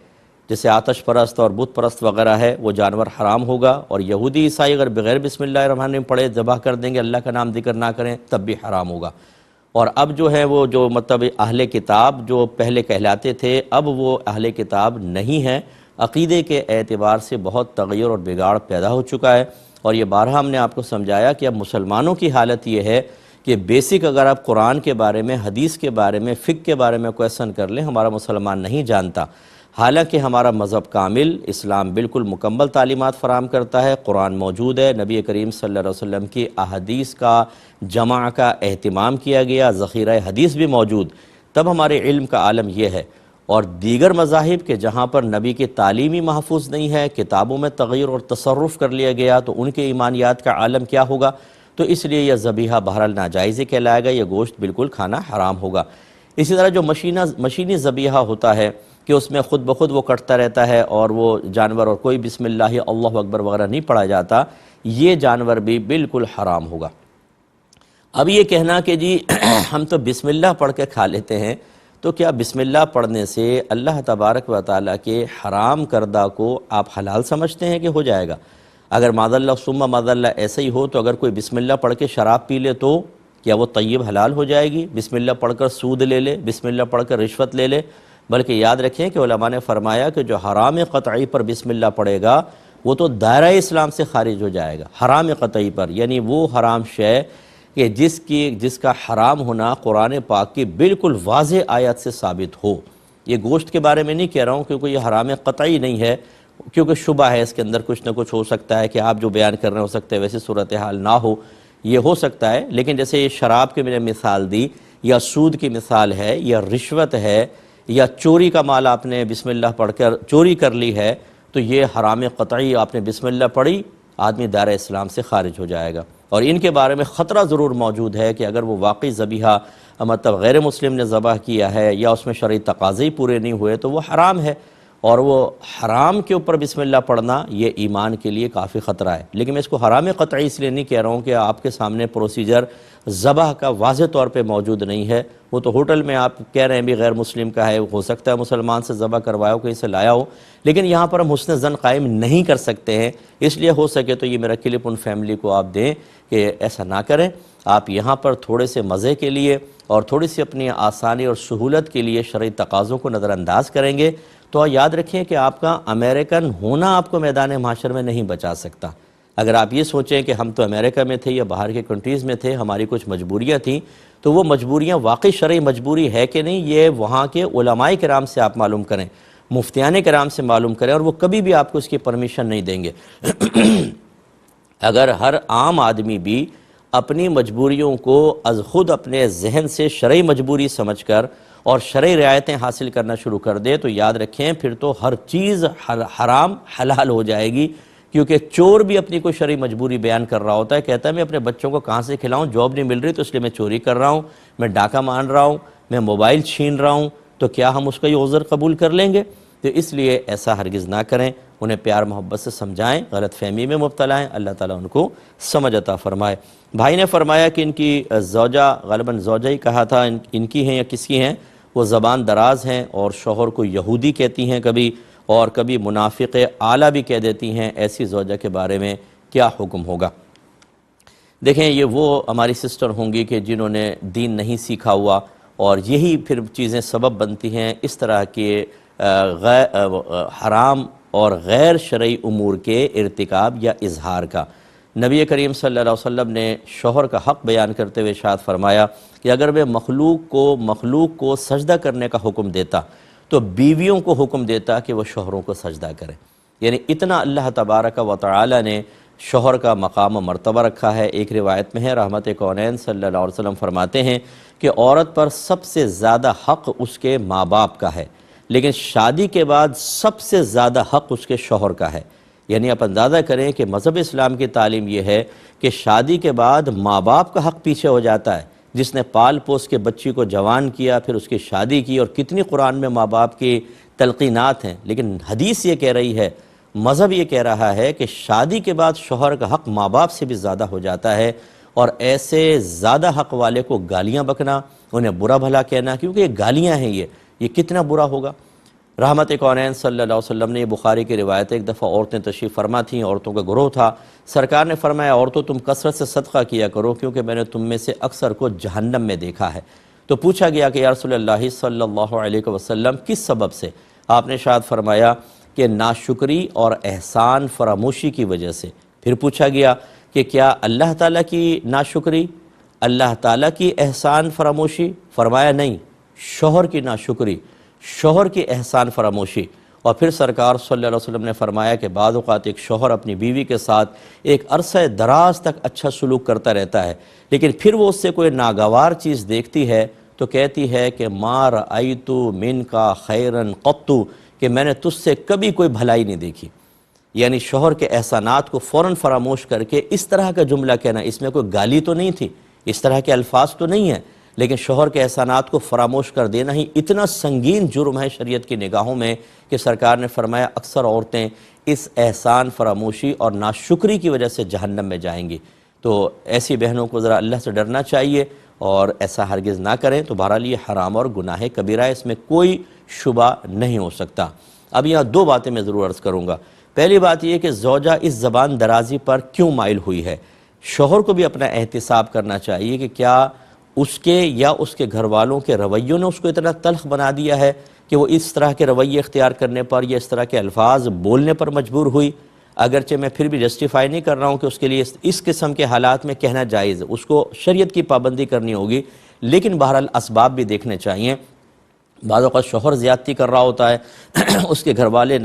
جیسے آتش پرست اور بت پرست وغیرہ ہے، وہ جانور حرام ہوگا، اور یہودی عیسائی اگر بغیر بسم اللہ الرحمن الرحیم پڑھے ذبح کر دیں گے، اللہ کا نام ذکر نہ کریں، تب بھی حرام ہوگا۔ اور اب جو ہے وہ جو مطلب اہل کتاب جو پہلے کہلاتے تھے، اب وہ اہل کتاب نہیں ہیں، عقیدے کے اعتبار سے بہت تغیر اور بگاڑ پیدا ہو چکا ہے، اور یہ بارہا ہم نے آپ کو سمجھایا کہ اب مسلمانوں کی حالت یہ ہے کہ بیسک اگر آپ قرآن کے بارے میں، حدیث کے بارے میں، فقہ کے بارے میں کویسچن کر لیں، ہمارا مسلمان نہیں جانتا، حالانکہ ہمارا مذہب کامل، اسلام بالکل مکمل تعلیمات فراہم کرتا ہے، قرآن موجود ہے، نبی کریم صلی اللہ علیہ وسلم کی احادیث کا جمع کا اہتمام کیا گیا، ذخیرہ حدیث بھی موجود، تب ہمارے علم کا عالم یہ ہے۔ اور دیگر مذاہب کے جہاں پر نبی کی تعلیمی محفوظ نہیں ہے، کتابوں میں تغیر اور تصرف کر لیا گیا، تو ان کے ایمانیات کا عالم کیا ہوگا؟ تو اس لیے یہ ذبیحہ بہرحال ناجائز ہی کہلائے گا، یہ گوشت بالکل کھانا حرام ہوگا۔ اسی طرح جو مشینی ذبیحہ ہوتا ہے کہ اس میں خود بخود وہ کٹتا رہتا ہے اور وہ جانور اور کوئی بسم اللہ اللہ اکبر وغیرہ نہیں پڑھا جاتا، یہ جانور بھی بالکل حرام ہوگا۔ اب یہ کہنا کہ جی ہم تو بسم اللہ پڑھ کے کھا لیتے ہیں، تو کیا بسم اللہ پڑھنے سے اللہ تبارک و تعالیٰ کے حرام کردہ کو آپ حلال سمجھتے ہیں کہ ہو جائے گا؟ اگر معاذ اللہ ثم معاذ اللہ ایسا ہی ہو، تو اگر کوئی بسم اللہ پڑھ کے شراب پی لے تو کیا وہ طیب حلال ہو جائے گی؟ بسم اللہ پڑھ کر سود لے لے، بسم اللہ پڑھ کر رشوت لے لے؟ بلکہ یاد رکھیں کہ علماء نے فرمایا کہ جو حرام قطعی پر بسم اللہ پڑھے گا وہ تو دائرہ اسلام سے خارج ہو جائے گا۔ حرام قطعی پر یعنی وہ حرام شے کہ جس کا حرام ہونا قرآن پاک کی بالکل واضح آیت سے ثابت ہو۔ یہ گوشت کے بارے میں نہیں کہہ رہا ہوں کیونکہ یہ حرام قطعی نہیں ہے، کیونکہ شبہ ہے اس کے اندر، کچھ نہ کچھ ہو سکتا ہے کہ آپ جو بیان کر رہے ہو سکتے ہیں ویسی صورتحال نہ ہو، یہ ہو سکتا ہے، لیکن جیسے یہ شراب کی میں نے مثال دی، یا سود کی مثال ہے، یا رشوت ہے، یا چوری کا مال آپ نے بسم اللہ پڑھ کر چوری کر لی ہے، تو یہ حرام قطعی، آپ نے بسم اللہ پڑھی، آدمی دائرہ اسلام سے خارج ہو جائے گا۔ اور ان کے بارے میں خطرہ ضرور موجود ہے کہ اگر وہ واقعی ذبیحہ مطلب غیر مسلم نے ذبح کیا ہے یا اس میں شرعی تقاضے پورے نہیں ہوئے تو وہ حرام ہے، اور وہ حرام کے اوپر بسم اللہ پڑھنا یہ ایمان کے لیے کافی خطرہ ہے۔ لیکن میں اس کو حرام قطعی اس لیے نہیں کہہ رہا ہوں کہ آپ کے سامنے پروسیجر ذبح کا واضح طور پہ موجود نہیں ہے، وہ تو ہوٹل میں آپ کہہ رہے ہیں بھی غیر مسلم کا ہے، ہو سکتا ہے مسلمان سے ذبح کروایا ہو، کہیں سے لایا ہو، لیکن یہاں پر ہم حسن ظن قائم نہیں کر سکتے ہیں، اس لیے ہو سکے تو یہ میرا کلپ ان فیملی کو آپ دیں کہ ایسا نہ کریں۔ آپ یہاں پر تھوڑے سے مزے کے لیے اور تھوڑی سی اپنی آسانی اور سہولت کے لیے شرعی تقاضوں کو نظر انداز کریں گے تو یاد رکھیں کہ آپ کا امریکن ہونا آپ کو میدان محشر میں نہیں بچا سکتا۔ اگر آپ یہ سوچیں کہ ہم تو امریکہ میں تھے یا باہر کے کنٹریز میں تھے، ہماری کچھ مجبوریاں تھیں، تو وہ مجبوریاں واقعی شرعی مجبوری ہے کہ نہیں، یہ وہاں کے علماء کرام سے آپ معلوم کریں، مفتیان کرام سے معلوم کریں، اور وہ کبھی بھی آپ کو اس کی پرمیشن نہیں دیں گے۔ اگر ہر عام آدمی بھی اپنی مجبوریوں کو از خود اپنے ذہن سے شرعی مجبوری سمجھ کر اور شرعی رعایتیں حاصل کرنا شروع کر دے تو یاد رکھیں پھر تو ہر چیز حرام حلال ہو جائے گی، کیونکہ چور بھی اپنی کوئی شرعی مجبوری بیان کر رہا ہوتا ہے، کہتا ہے میں اپنے بچوں کو کہاں سے کھلاؤں، جاب نہیں مل رہی تو اس لیے میں چوری کر رہا ہوں، میں ڈاکہ مان رہا ہوں، میں موبائل چھین رہا ہوں، تو کیا ہم اس کا یہ عذر قبول کر لیں گے؟ تو اس لیے ایسا ہرگز نہ کریں، انہیں پیار محبت سے سمجھائیں، غلط فہمی میں مبتلا ہیں، اللہ تعالیٰ ان کو سمجھ عطا فرمائے۔ بھائی نے فرمایا کہ ان کی زوجہ، غالباً زوجہ ہی کہا تھا، ان کی ہیں یا کس کی ہیں، وہ زبان دراز ہیں اور شوہر کو یہودی کہتی ہیں کبھی، اور کبھی منافق اعلیٰ بھی کہہ دیتی ہیں، ایسی زوجہ کے بارے میں کیا حکم ہوگا؟ دیکھیں یہ وہ ہماری سسٹر ہوں گی کہ جنہوں نے دین نہیں سیکھا ہوا، اور یہی پھر چیزیں سبب بنتی ہیں اس طرح کے حرام اور غیر شرعی امور کے ارتکاب یا اظہار کا۔ نبی کریم صلی اللہ علیہ وسلم نے شوہر کا حق بیان کرتے ہوئے ارشاد فرمایا کہ اگر میں مخلوق کو سجدہ کرنے کا حکم دیتا تو بیویوں کو حکم دیتا کہ وہ شوہروں کو سجدہ کریں. یعنی اتنا اللہ تبارک و تعالی نے شوہر کا مقام و مرتبہ رکھا ہے. ایک روایت میں ہے رحمت کونین صلی اللہ علیہ وسلم فرماتے ہیں کہ عورت پر سب سے زیادہ حق اس کے ماں باپ کا ہے، لیکن شادی کے بعد سب سے زیادہ حق اس کے شوہر کا ہے. یعنی آپ اندازہ کریں کہ مذہب اسلام کی تعلیم یہ ہے کہ شادی کے بعد ماں باپ کا حق پیچھے ہو جاتا ہے. جس نے پال پوس کے بچی کو جوان کیا، پھر اس کی شادی کی، اور کتنی قرآن میں ماں باپ کی تلقینات ہیں، لیکن حدیث یہ کہہ رہی ہے، مذہب یہ کہہ رہا ہے کہ شادی کے بعد شوہر کا حق ماں باپ سے بھی زیادہ ہو جاتا ہے. اور ایسے زیادہ حق والے کو گالیاں بکنا، انہیں برا بھلا کہنا، کیونکہ یہ گالیاں ہیں، یہ کتنا برا ہوگا. رحمت کونین صلی اللہ علیہ وسلم نے، یہ بخاری کی روایت ہے، ایک دفعہ عورتیں تشریف فرما تھیں، عورتوں کا گروہ تھا. سرکار نے فرمایا عورتوں تم کثرت سے صدقہ کیا کرو کیونکہ میں نے تم میں سے اکثر کو جہنم میں دیکھا ہے. تو پوچھا گیا کہ یا رسول اللہ صلی اللہ علیہ وسلم کس سبب سے؟ آپ نے ارشاد فرمایا کہ ناشکری اور احسان فراموشی کی وجہ سے. پھر پوچھا گیا کہ کیا اللہ تعالیٰ کی ناشکری، اللہ تعالیٰ کی احسان فراموشی؟ فرمایا نہیں، شوہر کی ناشکری، شوہر کی احسان فراموشی. اور پھر سرکار صلی اللہ علیہ وسلم نے فرمایا کہ بعض اوقات ایک شوہر اپنی بیوی کے ساتھ ایک عرصہ دراز تک اچھا سلوک کرتا رہتا ہے، لیکن پھر وہ اس سے کوئی ناگوار چیز دیکھتی ہے تو کہتی ہے کہ ما رأیت منک خیرا قط، کہ میں نے تجھ سے کبھی کوئی بھلائی نہیں دیکھی. یعنی شوہر کے احسانات کو فوراً فراموش کر کے اس طرح کا جملہ کہنا، اس میں کوئی گالی تو نہیں تھی، اس طرح کے الفاظ تو نہیں ہیں، لیکن شوہر کے احسانات کو فراموش کر دینا ہی اتنا سنگین جرم ہے شریعت کی نگاہوں میں کہ سرکار نے فرمایا اکثر عورتیں اس احسان فراموشی اور ناشکری کی وجہ سے جہنم میں جائیں گی. تو ایسی بہنوں کو ذرا اللہ سے ڈرنا چاہیے اور ایسا ہرگز نہ کریں. تو بہرحال یہ حرام اور گناہ کبیرہ ہے، اس میں کوئی شبہ نہیں ہو سکتا. اب یہاں دو باتیں میں ضرور عرض کروں گا. پہلی بات یہ کہ زوجہ اس زبان درازی پر کیوں مائل ہوئی ہے. شوہر کو بھی اپنا احتساب کرنا چاہیے کہ کیا اس کے یا اس کے گھر والوں کے رویوں نے اس کو اتنا تلخ بنا دیا ہے کہ وہ اس طرح کے رویے اختیار کرنے پر یا اس طرح کے الفاظ بولنے پر مجبور ہوئی. اگرچہ میں پھر بھی جسٹیفائی نہیں کر رہا ہوں کہ اس کے لیے اس قسم کے حالات میں کہنا جائز ہے، اس کو شریعت کی پابندی کرنی ہوگی، لیکن بہرحال اسباب بھی دیکھنے چاہیے. بعض اوقات شوہر زیادتی کر رہا ہوتا ہے، اس کے گھر والے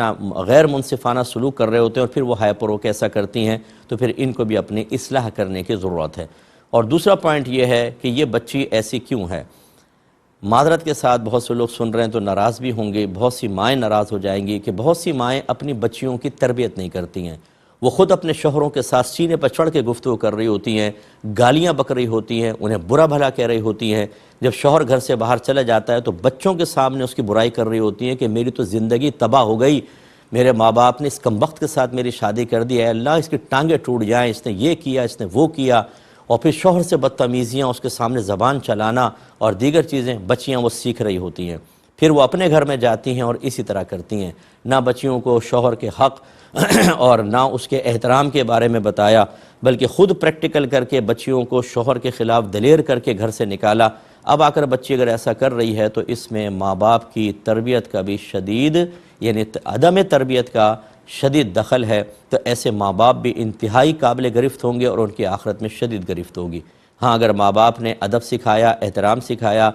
غیر منصفانہ سلوک کر رہے ہوتے ہیں اور پھر وہ ہائپر ہو کے ایسا کرتی ہیں، تو پھر ان کو بھی اپنی اصلاح کرنے کی ضرورت ہے. اور دوسرا پوائنٹ یہ ہے کہ یہ بچی ایسی کیوں ہے. معذرت کے ساتھ بہت سے لوگ سن رہے ہیں تو ناراض بھی ہوں گے، بہت سی مائیں ناراض ہو جائیں گی کہ بہت سی مائیں اپنی بچیوں کی تربیت نہیں کرتی ہیں. وہ خود اپنے شوہروں کے ساتھ سینے پر چڑھ کے گفتگو کر رہی ہوتی ہیں، گالیاں بک رہی ہوتی ہیں، انہیں برا بھلا کہہ رہی ہوتی ہیں. جب شوہر گھر سے باہر چلا جاتا ہے تو بچوں کے سامنے اس کی برائی کر رہی ہوتی ہیں کہ میری تو زندگی تباہ ہو گئی، میرے ماں باپ نے اس کمبخت کے ساتھ میری شادی کر دی، اے اللہ اس کی ٹانگیں ٹوٹ جائیں، اس نے یہ کیا، اس نے وہ کیا. اور پھر شوہر سے بدتمیزیاں، اس کے سامنے زبان چلانا اور دیگر چیزیں بچیاں وہ سیکھ رہی ہوتی ہیں. پھر وہ اپنے گھر میں جاتی ہیں اور اسی طرح کرتی ہیں. نہ بچیوں کو شوہر کے حق اور نہ اس کے احترام کے بارے میں بتایا، بلکہ خود پریکٹیکل کر کے بچیوں کو شوہر کے خلاف دلیر کر کے گھر سے نکالا. اب آ کر بچی اگر ایسا کر رہی ہے تو اس میں ماں باپ کی تربیت کا بھی شدید، یعنی عدم تربیت کا شدید دخل ہے. تو ایسے ماں باپ بھی انتہائی قابل گرفت ہوں گے اور ان کی آخرت میں شدید گرفت ہوگی. ہاں اگر ماں باپ نے ادب سکھایا، احترام سکھایا،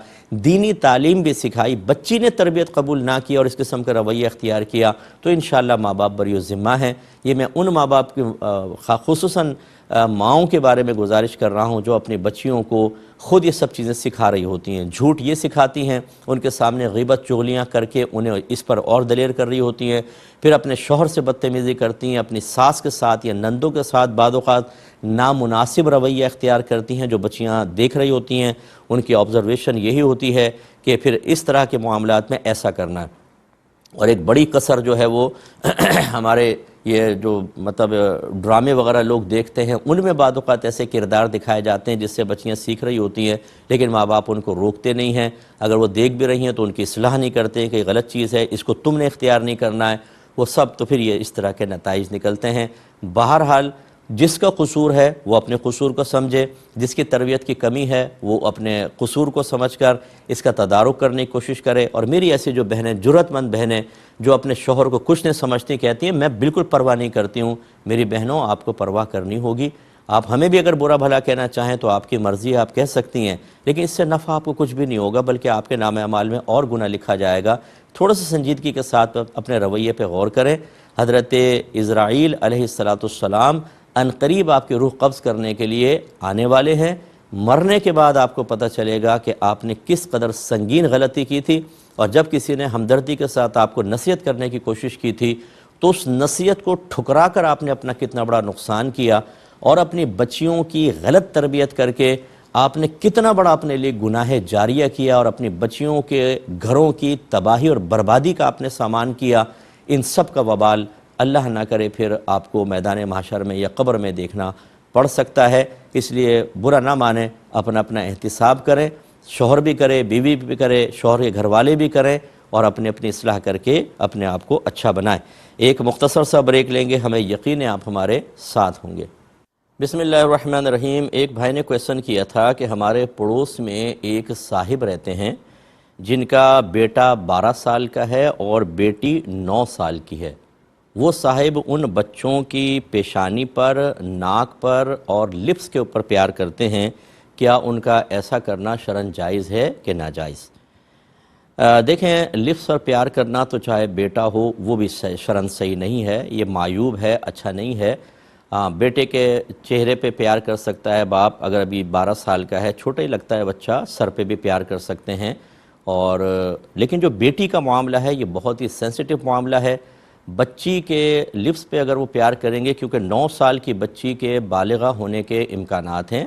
دینی تعلیم بھی سکھائی، بچی نے تربیت قبول نہ کی اور اس قسم کا رویہ اختیار کیا تو انشاءاللہ ماں باپ بری ذمہ ہیں. یہ میں ان ماں باپ کی خصوصاً ماؤں کے بارے میں گزارش کر رہا ہوں جو اپنی بچیوں کو خود یہ سب چیزیں سکھا رہی ہوتی ہیں. جھوٹ یہ سکھاتی ہیں، ان کے سامنے غیبت چغلیاں کر کے انہیں اس پر اور دلیر کر رہی ہوتی ہیں. پھر اپنے شوہر سے بدتمیزی کرتی ہیں، اپنی ساس کے ساتھ یا نندوں کے ساتھ بعض اوقات نامناسب رویہ اختیار کرتی ہیں جو بچیاں دیکھ رہی ہوتی ہیں. ان کی آبزرویشن یہی ہوتی ہے کہ پھر اس طرح کے معاملات میں ایسا کرنا ہے. اور ایک بڑی کسر جو ہے وہ ہمارے یہ جو مطلب ڈرامے وغیرہ لوگ دیکھتے ہیں ان میں بعض اوقات ایسے کردار دکھائے جاتے ہیں جس سے بچیاں سیکھ رہی ہوتی ہیں، لیکن ماں باپ ان کو روکتے نہیں ہیں. اگر وہ دیکھ بھی رہی ہیں تو ان کی اصلاح نہیں کرتے کہ یہ غلط چیز ہے، اس کو تم نے اختیار نہیں کرنا ہے. وہ سب تو پھر یہ اس طرح کے نتائج نکلتے ہیں. بہرحال جس کا قصور ہے وہ اپنے قصور کو سمجھے، جس کی تربیت کی کمی ہے وہ اپنے قصور کو سمجھ کر اس کا تدارک کرنے کی کوشش کرے۔ اور میری ایسی جو بہنیں، جرأت مند بہنیں جو اپنے شوہر کو کچھ نہیں سمجھتی، کہتی ہیں میں بالکل پرواہ نہیں کرتی ہوں، میری بہنوں آپ کو پرواہ کرنی ہوگی۔ آپ ہمیں بھی اگر برا بھلا کہنا چاہیں تو آپ کی مرضی ہے، آپ کہہ سکتی ہیں، لیکن اس سے نفع آپ کو کچھ بھی نہیں ہوگا، بلکہ آپ کے نام اعمال میں اور گناہ لکھا جائے گا۔ تھوڑا سا سنجیدگی کے ساتھ اپنے رویے پہ غور کریں۔ حضرت اسرائیل علیہ السلام عنقریب آپ کی روح قبض کرنے کے لیے آنے والے ہیں۔ مرنے کے بعد آپ کو پتہ چلے گا کہ آپ نے کس قدر سنگین غلطی کی تھی، اور جب کسی نے ہمدردی کے ساتھ آپ کو نصیحت کرنے کی کوشش کی تھی تو اس نصیحت کو ٹھکرا کر آپ نے اپنا کتنا بڑا نقصان کیا، اور اپنی بچیوں کی غلط تربیت کر کے آپ نے کتنا بڑا اپنے لیے گناہ جاریہ کیا، اور اپنی بچیوں کے گھروں کی تباہی اور بربادی کا آپ نے سامان کیا۔ ان سب کا وبال اللہ نہ کرے پھر آپ کو میدان محشر میں یا قبر میں دیکھنا پڑ سکتا ہے۔ اس لیے برا نہ مانیں، اپنا احتساب کریں، شوہر بھی کرے، بیوی بھی کرے، شوہر کے گھر والے بھی کریں، اور اپنی اصلاح کر کے اپنے آپ کو اچھا بنائیں۔ ایک مختصر سا بریک لیں گے، ہمیں یقین ہے آپ ہمارے ساتھ ہوں گے۔ بسم اللہ الرحمن الرحیم۔ ایک بھائی نے کویسچن کیا تھا کہ ہمارے پڑوس میں ایک صاحب رہتے ہیں جن کا بیٹا 12 سال کا ہے اور بیٹی 9 سال کی ہے۔ وہ صاحب ان بچوں کی پیشانی پر، ناک پر اور لپس کے اوپر پیار کرتے ہیں، کیا ان کا ایسا کرنا شرعاً جائز ہے کہ ناجائز؟ دیکھیں، لپس پر پیار کرنا تو چاہے بیٹا ہو وہ بھی شرعاً صحیح نہیں ہے، یہ معیوب ہے، اچھا نہیں ہے۔ بیٹے کے چہرے پہ پیار کر سکتا ہے باپ، اگر ابھی 12 سال کا ہے، چھوٹا ہی لگتا ہے بچہ، سر پہ بھی پیار کر سکتے ہیں۔ اور لیکن جو بیٹی کا معاملہ ہے یہ بہت ہی سینسٹیو معاملہ ہے۔ بچی کے لپس پہ اگر وہ پیار کریں گے، کیونکہ 9 سال کی بچی کے بالغہ ہونے کے امکانات ہیں،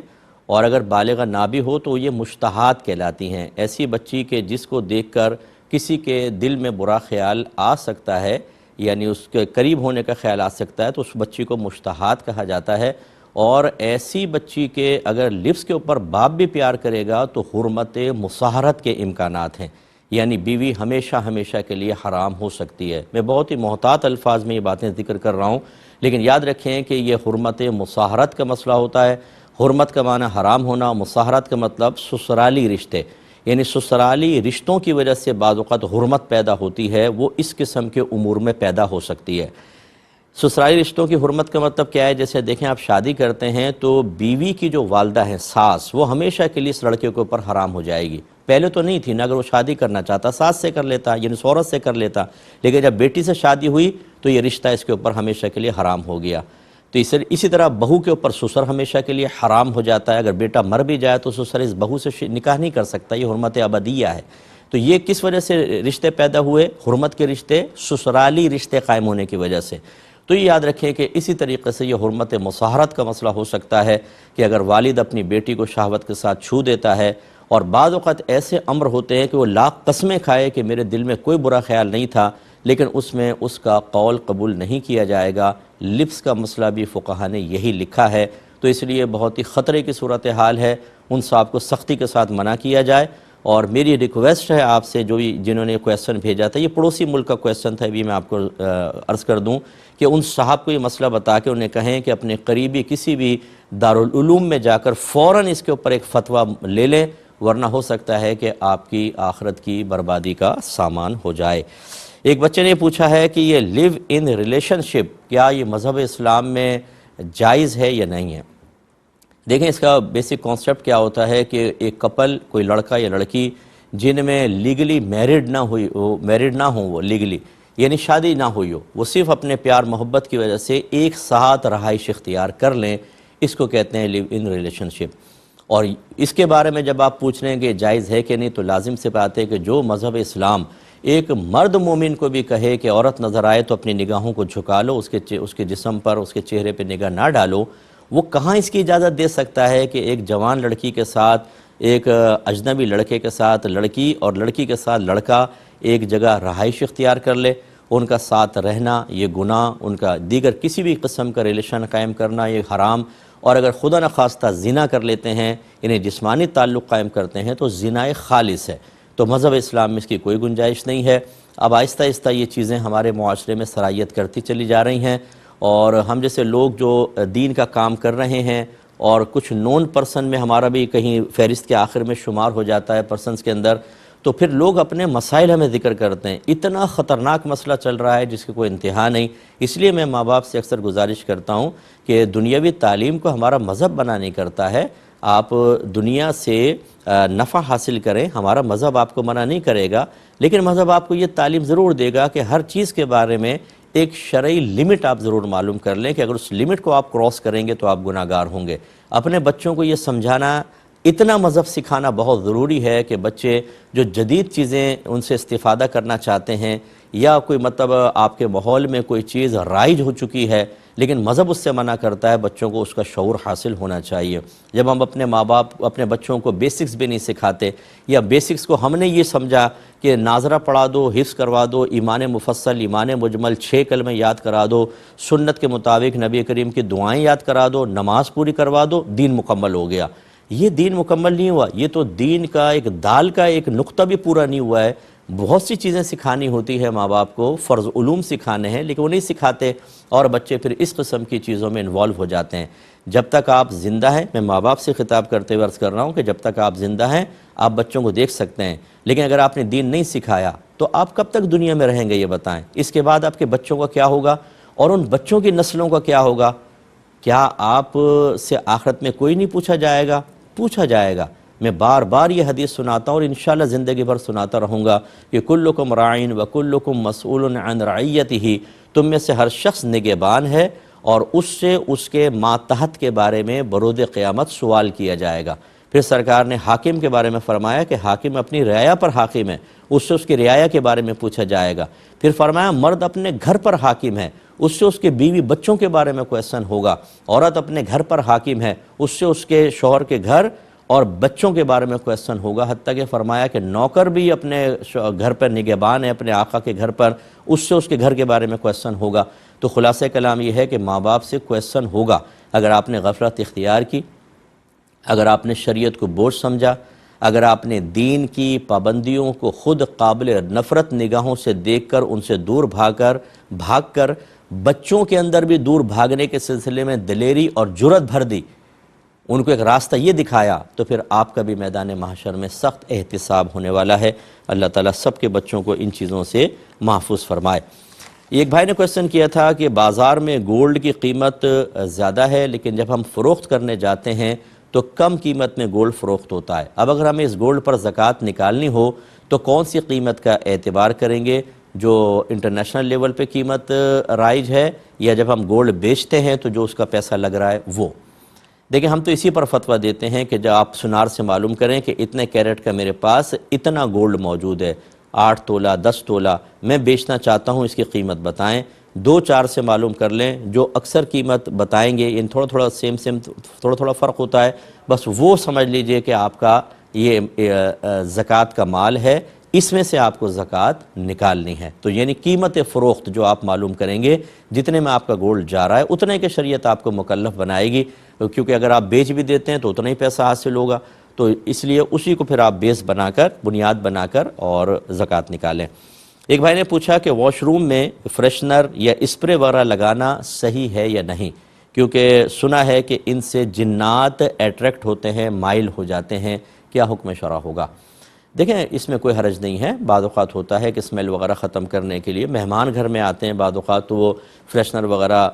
اور اگر بالغہ نہ بھی ہو تو یہ مشتہات کہلاتی ہیں۔ ایسی بچی کے جس کو دیکھ کر کسی کے دل میں برا خیال آ سکتا ہے، یعنی اس کے قریب ہونے کا خیال آ سکتا ہے، تو اس بچی کو مشتہات کہا جاتا ہے۔ اور ایسی بچی کے اگر لپس کے اوپر باپ بھی پیار کرے گا تو حرمت مصاہرت کے امکانات ہیں، یعنی بیوی ہمیشہ کے لیے حرام ہو سکتی ہے۔ میں بہت ہی محتاط الفاظ میں یہ باتیں ذکر کر رہا ہوں، لیکن یاد رکھیں کہ یہ حرمت مصاہرت کا مسئلہ ہوتا ہے۔ حرمت کا معنی حرام ہونا، مصاہرت کا مطلب سسرالی رشتے، یعنی سسرالی رشتوں کی وجہ سے بعض اوقات حرمت پیدا ہوتی ہے، وہ اس قسم کے امور میں پیدا ہو سکتی ہے۔ سسرالی رشتوں کی حرمت کا مطلب کیا ہے؟ جیسے دیکھیں، آپ شادی کرتے ہیں تو بیوی کی جو والدہ ہیں، ساس، وہ ہمیشہ کے لیے اس لڑکے کے اوپر حرام ہو جائے گی۔ پہلے تو نہیں تھی نا، اگر وہ شادی کرنا چاہتا ساس سے کر لیتا، یعنی اس عورت سے کر لیتا، لیکن جب بیٹی سے شادی ہوئی تو یہ رشتہ اس کے اوپر ہمیشہ کے لیے حرام ہو گیا۔ تو اسی طرح بہو کے اوپر سسر ہمیشہ کے لیے حرام ہو جاتا ہے۔ اگر بیٹا مر بھی جائے تو سسر اس بہو سے نکاح نہیں کر سکتا، یہ حرمت ابدیہ ہے۔ تو یہ کس وجہ سے رشتے پیدا ہوئے؟ حرمت کے رشتے، سسرالی رشتے قائم ہونے کی وجہ سے۔ تو یہ یاد رکھیں کہ اسی طریقے سے یہ حرمت مصاہرت کا مسئلہ ہو سکتا ہے کہ اگر والد اپنی بیٹی کو شہوت کے ساتھ چھو دیتا ہے، اور بعض اوقات ایسے امر ہوتے ہیں کہ وہ لاکھ قسمیں کھائے کہ میرے دل میں کوئی برا خیال نہیں تھا، لیکن اس میں اس کا قول قبول نہیں کیا جائے گا۔ لپس کا مسئلہ بھی فقہا نے یہی لکھا ہے، تو اس لیے بہت ہی خطرے کی صورتحال ہے، ان صاحب کو سختی کے ساتھ منع کیا جائے۔ اور میری ریکویسٹ ہے آپ سے، جنہوں نے کویسچن بھیجا تھا، یہ پڑوسی ملک کا کویسچن تھا، ابھی میں آپ کو عرض کر دوں کہ ان صاحب کو یہ مسئلہ بتا کے انہیں کہیں کہ اپنے قریبی کسی بھی دارالعلوم میں جا کر فوراً اس کے اوپر ایک فتویٰ لے لیں، ورنہ ہو سکتا ہے کہ آپ کی آخرت کی بربادی کا سامان ہو جائے۔ ایک بچے نے پوچھا ہے کہ یہ لیو ان ریلیشن شپ کیا یہ مذہب اسلام میں جائز ہے یا نہیں ہے؟ دیکھیں، اس کا بیسک کانسیپٹ کیا ہوتا ہے کہ ایک کپل، کوئی لڑکا یا لڑکی جن میں لیگلی میرڈ نہ ہوں، وہ لیگلی یعنی شادی نہ ہوئی ہو، وہ صرف اپنے پیار محبت کی وجہ سے ایک ساتھ رہائش اختیار کر لیں، اس کو کہتے ہیں لیو ان ریلیشن شپ۔ اور اس کے بارے میں جب آپ پوچھ رہے ہیں کہ جائز ہے کہ نہیں، تو لازم سے بات ہے کہ جو مذہب اسلام ایک مرد مومن کو بھی کہے کہ عورت نظر آئے تو اپنی نگاہوں کو جھکا لو، اس کے جسم پر، اس کے چہرے پہ نگاہ نہ ڈالو، وہ کہاں اس کی اجازت دے سکتا ہے کہ ایک جوان لڑکی کے ساتھ، ایک اجنبی لڑکے کے ساتھ لڑکی، اور لڑکی کے ساتھ لڑکا ایک جگہ رہائش اختیار کر لے؟ ان کا ساتھ رہنا یہ گناہ، ان کا دیگر کسی بھی قسم کا ریلیشن قائم کرنا یہ حرام، اور اگر خدا نخواستہ زنا کر لیتے ہیں، انہیں جسمانی تعلق قائم کرتے ہیں تو زنا خالص ہے۔ تو مذہب اسلام میں اس کی کوئی گنجائش نہیں ہے۔ اب آہستہ آہستہ یہ چیزیں ہمارے معاشرے میں سرایت کرتی چلی جا رہی ہیں، اور ہم جیسے لوگ جو دین کا کام کر رہے ہیں اور کچھ نون پرسن میں ہمارا بھی کہیں فہرست کے آخر میں شمار ہو جاتا ہے پرسنز کے اندر، تو پھر لوگ اپنے مسائل ہمیں ذکر کرتے ہیں. اتنا خطرناک مسئلہ چل رہا ہے جس کی کوئی انتہا نہیں. اس لیے میں ماں باپ سے اکثر گزارش کرتا ہوں کہ دنیاوی تعلیم کو ہمارا مذہب بنا نہیں کرتا ہے. آپ دنیا سے نفع حاصل کریں، ہمارا مذہب آپ کو منع نہیں کرے گا، لیکن مذہب آپ کو یہ تعلیم ضرور دے گا کہ ہر چیز کے بارے میں ایک شرعی لمٹ آپ ضرور معلوم کر لیں کہ اگر اس لمٹ کو آپ کراس کریں گے تو آپ گناہ گار ہوں گے. اپنے بچوں کو یہ سمجھانا، اتنا مذہب سکھانا بہت ضروری ہے کہ بچے جو جدید چیزیں ان سے استفادہ کرنا چاہتے ہیں یا کوئی مطلب آپ کے ماحول میں کوئی چیز رائج ہو چکی ہے لیکن مذہب اس سے منع کرتا ہے، بچوں کو اس کا شعور حاصل ہونا چاہیے. جب ہم اپنے ماں باپ اپنے بچوں کو بیسکس بھی نہیں سکھاتے، یا بیسکس کو ہم نے یہ سمجھا کہ ناظرہ پڑھا دو، حفظ کروا دو، ایمان مفصل، ایمان مجمل 6 کلمے یاد کرا دو، سنت کے مطابق نبی کریم کی دعائیں یاد کرا دو، نماز پوری کروا دو، دین مکمل ہو گیا. یہ دین مکمل نہیں ہوا، یہ تو دین کا ایک دال کا ایک نقطہ بھی پورا نہیں ہوا ہے. بہت سی چیزیں سکھانی ہوتی ہے ماں باپ کو، فرض علوم سکھانے ہیں لیکن وہ نہیں سکھاتے اور بچے پھر اس قسم کی چیزوں میں انوالو ہو جاتے ہیں. جب تک آپ زندہ ہیں، میں ماں باپ سے خطاب کرتے ہوئے عرض کر رہا ہوں کہ جب تک آپ زندہ ہیں آپ بچوں کو دیکھ سکتے ہیں، لیکن اگر آپ نے دین نہیں سکھایا تو آپ کب تک دنیا میں رہیں گے یہ بتائیں. اس کے بعد آپ کے بچوں کا کیا ہوگا اور ان بچوں کی نسلوں کا کیا ہوگا؟ کیا آپ سے آخرت میں کوئی نہیں پوچھا جائے گا؟ پوچھا جائے گا. میں بار بار یہ حدیث سناتا ہوں اور انشاءاللہ زندگی بھر سناتا رہوں گا کہ کلکم راعین و کلکم مسئول عن رعیتہ، تم میں سے ہر شخص نگہبان ہے اور اس سے اس کے ماتحت کے بارے میں برود قیامت سوال کیا جائے گا. پھر سرکار نے حاکم کے بارے میں فرمایا کہ حاکم اپنی رعایا پر حاکم ہے، اس سے اس کی رعایا کے بارے میں پوچھا جائے گا. پھر فرمایا مرد اپنے گھر پر حاکم ہے، اس سے اس کے بیوی بچوں کے بارے میں کویسچن ہوگا. عورت اپنے گھر پر حاکم ہے، اس سے اس کے شوہر کے گھر اور بچوں کے بارے میں کویسچن ہوگا. حتیٰ کہ فرمایا کہ نوکر بھی اپنے گھر پر نگہبان ہے اپنے آقا کے گھر پر، اس سے اس کے گھر کے بارے میں کویسچن ہوگا. تو خلاصہ کلام یہ ہے کہ ماں باپ سے کویسچن ہوگا. اگر آپ نے غفلت اختیار کی، اگر آپ نے شریعت کو بوجھ سمجھا، اگر آپ نے دین کی پابندیوں کو خود قابل نفرت نگاہوں سے دیکھ کر ان سے دور بھاگ کر بچوں کے اندر بھی دور بھاگنے کے سلسلے میں دلیری اور جرأت بھر دی، ان کو ایک راستہ یہ دکھایا، تو پھر آپ کا بھی میدان محشر میں سخت احتساب ہونے والا ہے. اللہ تعالیٰ سب کے بچوں کو ان چیزوں سے محفوظ فرمائے. ایک بھائی نے کویسچن کیا تھا کہ بازار میں گولڈ کی قیمت زیادہ ہے لیکن جب ہم فروخت کرنے جاتے ہیں تو کم قیمت میں گولڈ فروخت ہوتا ہے. اب اگر ہمیں اس گولڈ پر زکوٰۃ نکالنی ہو تو کون سی قیمت کا اعتبار کریں گے؟ جو انٹرنیشنل لیول پہ قیمت رائج ہے یا جب ہم گولڈ بیچتے ہیں تو جو اس کا پیسہ لگ رہا ہے وہ؟ دیکھیں ہم تو اسی پر فتویٰ دیتے ہیں کہ جب آپ سنار سے معلوم کریں کہ اتنے کیرٹ کا میرے پاس اتنا گولڈ موجود ہے، 8 تولہ 10 تولہ میں بیچنا چاہتا ہوں، اس کی قیمت بتائیں. 2-4 سے معلوم کر لیں، جو اکثر قیمت بتائیں گے ان تھوڑا سیم تھوڑا فرق ہوتا ہے، بس وہ سمجھ لیجئے کہ آپ کا یہ زکوٰۃ کا مال ہے، اس میں سے آپ کو زکوٰۃ نکالنی ہے. تو یعنی قیمت فروخت جو آپ معلوم کریں گے جتنے میں آپ کا گولڈ جا رہا ہے اتنے کے شریعت آپ کو مکلف بنائے گی، کیونکہ اگر آپ بیچ بھی دیتے ہیں تو اتنا ہی پیسہ حاصل ہوگا. تو اس لیے اسی کو پھر آپ بیس بنا کر، بنیاد بنا کر اور زکوٰۃ نکالیں. ایک بھائی نے پوچھا کہ واش روم میں فریشنر یا اسپرے وغیرہ لگانا صحیح ہے یا نہیں، کیونکہ سنا ہے کہ ان سے جنات اٹریکٹ ہوتے ہیں، مائل ہو جاتے ہیں، کیا حکم شرع ہوگا؟ دیکھیں اس میں کوئی حرج نہیں ہے. بعض اوقات ہوتا ہے کہ اسمیل وغیرہ ختم کرنے کے لیے مہمان گھر میں آتے ہیں، بعض اوقات تو وہ فریشنر وغیرہ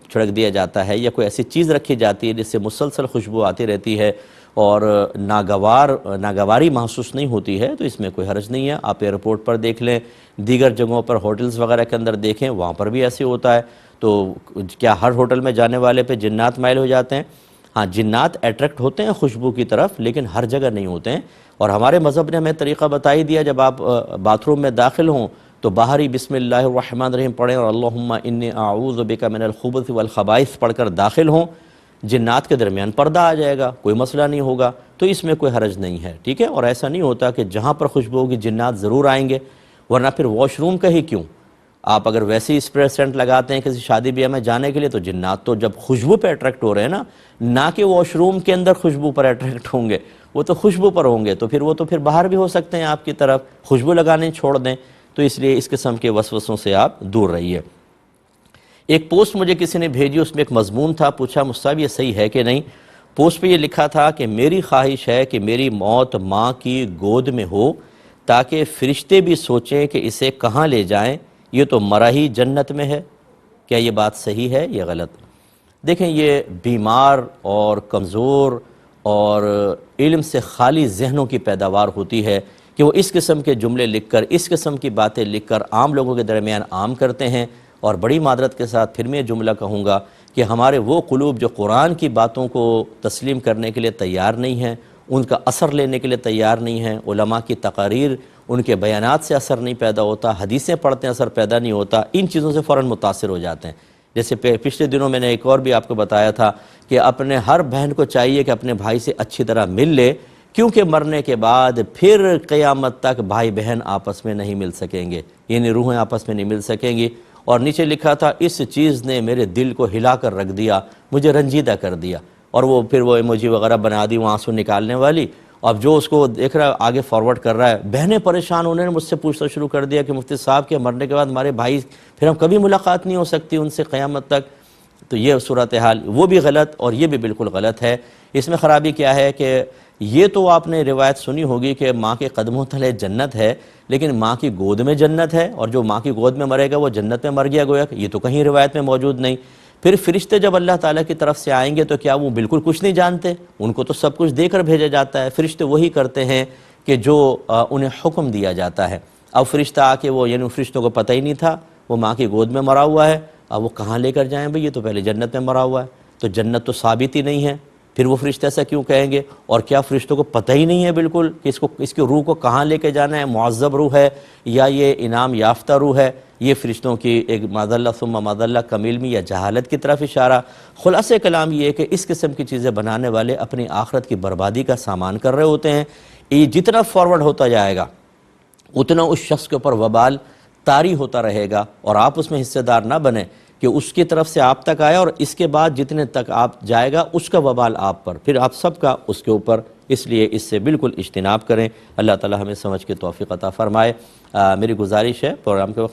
چھڑک دیا جاتا ہے یا کوئی ایسی چیز رکھی جاتی ہے جس سے مسلسل خوشبو آتی رہتی ہے اور ناگواری محسوس نہیں ہوتی ہے، تو اس میں کوئی حرج نہیں ہے. آپ ایئرپورٹ پر دیکھ لیں، دیگر جگہوں پر ہوٹلز وغیرہ کے اندر دیکھیں، وہاں پر بھی ایسے ہوتا ہے. تو کیا ہر ہوٹل میں جانے والے پہ جنات مائل ہو جاتے ہیں؟ ہاں جنات اٹریکٹ ہوتے ہیں خوشبو کی طرف، لیکن ہر جگہ نہیں ہوتے ہیں. اور ہمارے مذہب نے ہمیں طریقہ بتائی دیا، جب آپ باتھ روم میں داخل ہوں تو باہر ہی بسم اللہ الرحمن الرحیم پڑھیں اور اللہم انی اعوذ بک من الخبث والخبائث پڑھ کر داخل ہوں. جنات کے درمیان پردہ آ جائے گا، کوئی مسئلہ نہیں ہوگا. تو اس میں کوئی حرج نہیں ہے، ٹھیک ہے. اور ایسا نہیں ہوتا کہ جہاں پر خوشبو ہوگی جنات ضرور آئیں گے، ورنہ پھر واش روم کا ہی کیوں؟ آپ اگر ویسے ہی اسپرے سینٹ لگاتے ہیں کسی شادی بیاہ میں جانے کے لیے تو جنات تو جب خوشبو پہ اٹریکٹ ہو رہے ہیں نا، نہ کہ واش روم کے اندر خوشبو پر اٹریکٹ ہوں گے، وہ تو خوشبو پر ہوں گے. تو پھر باہر بھی ہو سکتے ہیں آپ کی طرف، خوشبو لگانے چھوڑ دیں. تو اس لیے اس قسم کے وسوسوں سے آپ دور رہیے. ایک پوسٹ مجھے کسی نے بھیجی، اس میں ایک مضمون تھا، پوچھا مجھ صاحب یہ صحیح ہے کہ نہیں؟ پوسٹ پہ یہ لکھا تھا کہ میری خواہش ہے کہ میری موت ماں کی گود میں ہو تاکہ فرشتے بھی سوچیں کہ اسے کہاں لے جائیں، یہ تو مرا ہی جنت میں ہے۔ کیا یہ بات صحیح ہے یا غلط؟ دیکھیں، یہ بیمار اور کمزور اور علم سے خالی ذہنوں کی پیداوار ہوتی ہے کہ وہ اس قسم کے جملے لکھ کر، اس قسم کی باتیں لکھ کر عام لوگوں کے درمیان عام کرتے ہیں۔ اور بڑی معذرت کے ساتھ پھر میں یہ جملہ کہوں گا کہ ہمارے وہ قلوب جو قرآن کی باتوں کو تسلیم کرنے کے لیے تیار نہیں ہیں، ان کا اثر لینے کے لیے تیار نہیں ہیں، علماء کی تقاریر، ان کے بیانات سے اثر نہیں پیدا ہوتا، حدیثیں پڑھتے ہیں اثر پیدا نہیں ہوتا، ان چیزوں سے فوراً متاثر ہو جاتے ہیں۔ جیسے پچھلے دنوں میں نے ایک اور بھی آپ کو بتایا تھا کہ اپنے ہر بہن کو چاہیے کہ اپنے بھائی سے اچھی طرح مل لے، کیونکہ مرنے کے بعد پھر قیامت تک بھائی بہن آپس میں نہیں مل سکیں گے، یعنی روحیں آپس میں نہیں مل سکیں گی۔ اور نیچے لکھا تھا اس چیز نے میرے دل کو ہلا کر رکھ دیا، مجھے رنجیدہ کر دیا، اور وہ پھر وہ ایموجی وغیرہ بنا دی وہ آنسو نکالنے والی۔ اب جو اس کو دیکھ رہا ہے آگے فارورڈ کر رہا ہے، بہنیں پریشان ہونے نے مجھ سے پوچھنا شروع کر دیا کہ مفتی صاحب کے مرنے کے بعد ہمارے بھائی پھر ہم کبھی ملاقات نہیں ہو سکتی ان سے قیامت تک۔ تو یہ صورتحال وہ بھی غلط اور یہ بھی بالکل غلط ہے۔ اس میں خرابی کیا ہے کہ یہ تو آپ نے روایت سنی ہوگی کہ ماں کے قدموں تلے جنت ہے، لیکن ماں کی گود میں جنت ہے، اور جو ماں کی گود میں مرے گا وہ جنت میں مر گیا گویا کہ یہ تو کہیں روایت میں موجود نہیں۔ پھر فرشتے جب اللہ تعالیٰ کی طرف سے آئیں گے تو کیا وہ بالکل کچھ نہیں جانتے؟ ان کو تو سب کچھ دے کر بھیجا جاتا ہے۔ فرشتے وہی کرتے ہیں کہ جو انہیں حکم دیا جاتا ہے۔ اب فرشتہ آ کے وہ، یعنی فرشتوں کو پتہ ہی نہیں تھا وہ ماں کی گود میں مرا ہوا ہے، اب وہ کہاں لے کر جائیں بھئی؟ یہ تو پہلے جنت میں مرا ہوا ہے، تو جنت تو ثابت ہی نہیں ہے، پھر وہ فرشتے ایسا کیوں کہیں گے؟ اور کیا فرشتوں کو پتہ ہی نہیں ہے بالکل کہ اس کی روح کو کہاں لے کے جانا ہے؟ معذب روح ہے یا یہ انعام یافتہ روح ہے؟ یہ فرشتوں کی ایک معذلہ ثم معذلہ کم علمی یا جہالت کی طرف اشارہ۔ خلاصہ کلام یہ ہے کہ اس قسم کی چیزیں بنانے والے اپنی آخرت کی بربادی کا سامان کر رہے ہوتے ہیں۔ یہ جتنا فارورڈ ہوتا جائے گا اتنا اس شخص کے اوپر وبال طاری ہوتا رہے گا، اور آپ اس میں حصے دار نہ بنیں کہ اس کی طرف سے آپ تک آیا اور اس کے بعد جتنے تک آپ جائے گا اس کا وبال آپ پر، پھر آپ سب کا اس کے اوپر۔ اس لیے اس سے بالکل اجتناب کریں۔ اللہ تعالی ہمیں سمجھ کے توفیق عطا فرمائے۔ میری گزارش ہے پروگرام کے وقت